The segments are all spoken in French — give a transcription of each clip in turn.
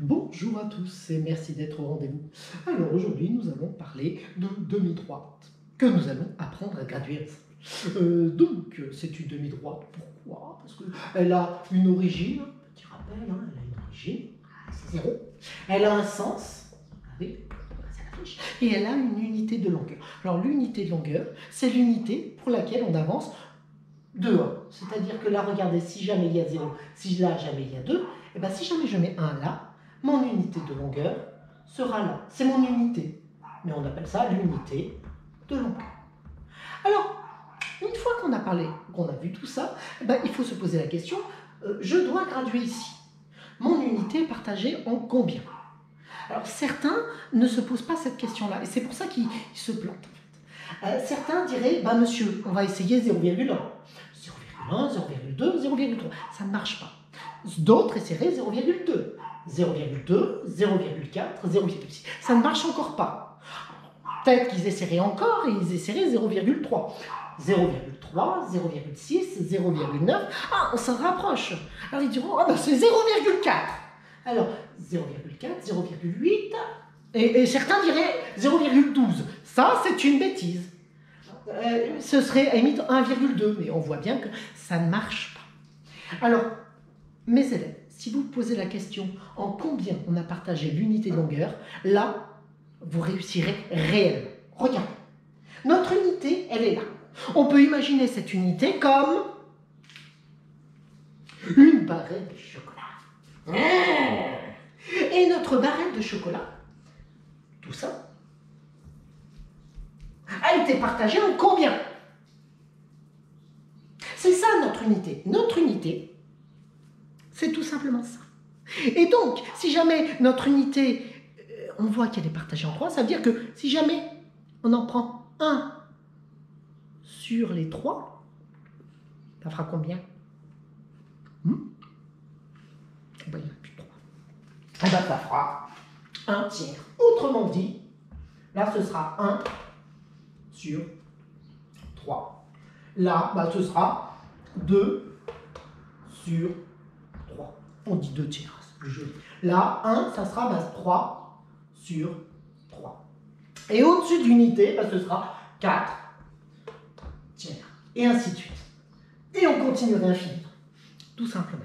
Bonjour à tous et merci d'être au rendez-vous. Alors aujourd'hui nous allons parler de demi-droite que nous allons apprendre à graduer ensemble. Donc c'est une demi-droite, pourquoi? Parce qu'elle a une origine, petit rappel, hein, elle a une origine, c'est 0. Elle a un sens, oui, c'est la flèche, et elle a une unité de longueur. Alors l'unité de longueur, c'est l'unité pour laquelle on avance de 1. C'est-à-dire que là, regardez, si jamais il y a 0, si là jamais il y a 2, et bien si jamais je mets 1 là, mon unité de longueur sera là. C'est mon unité. Mais on appelle ça l'unité de longueur. Alors, une fois qu'on a parlé, qu'on a vu tout ça, ben, il faut se poser la question, je dois graduer ici. Mon unité est partagée en combien? Alors, certains ne se posent pas cette question-là, et c'est pour ça qu'ils se plantent. Certains diraient, bah monsieur, on va essayer 0,1, 0,1, 0,2, 0,3. Ça ne marche pas. D'autres essaieraient 0,2, 0,2, 0,4, 0,6. Ça ne marche encore pas. Peut-être qu'ils essaieraient encore et ils essaieraient 0,3. 0,3, 0,6, 0,9. Ah, on s'en rapproche. Alors ils diront, ah ben c'est 0,4. Alors 0,4, 0,8. Et certains diraient 0,12. Ça, c'est une bêtise. Ce serait à limite 1,2, mais on voit bien que ça ne marche pas. Alors, mes élèves, si vous posez la question en combien on a partagé l'unité de longueur, là, vous réussirez réellement. Regardez, notre unité, elle est là. On peut imaginer cette unité comme une barrette de chocolat. Et notre barrette de chocolat, tout ça, a été partagée en combien? C'est ça notre unité. Notre unité, c'est tout simplement ça. Et donc, si jamais notre unité, on voit qu'elle est partagée en 3, ça veut dire que si jamais on en prend 1 sur les 3, ça fera combien? Ben, il n'y en a plus 3. Et ben, ça fera 1 tiers. Autrement dit, là, ce sera 1 sur 3. Là, bah, ce sera 2 sur 3. On dit 2 tiers, c'est plus joli. Là, 1, ça sera 3 sur 3. Et au-dessus d'unité, bah, ce sera 4 tiers. Et ainsi de suite. Et on continuera à finir. Tout simplement.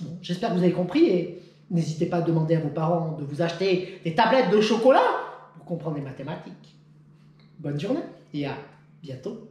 Bon, j'espère que vous avez compris et n'hésitez pas à demander à vos parents de vous acheter des tablettes de chocolat pour comprendre les mathématiques. Bonne journée et à bientôt.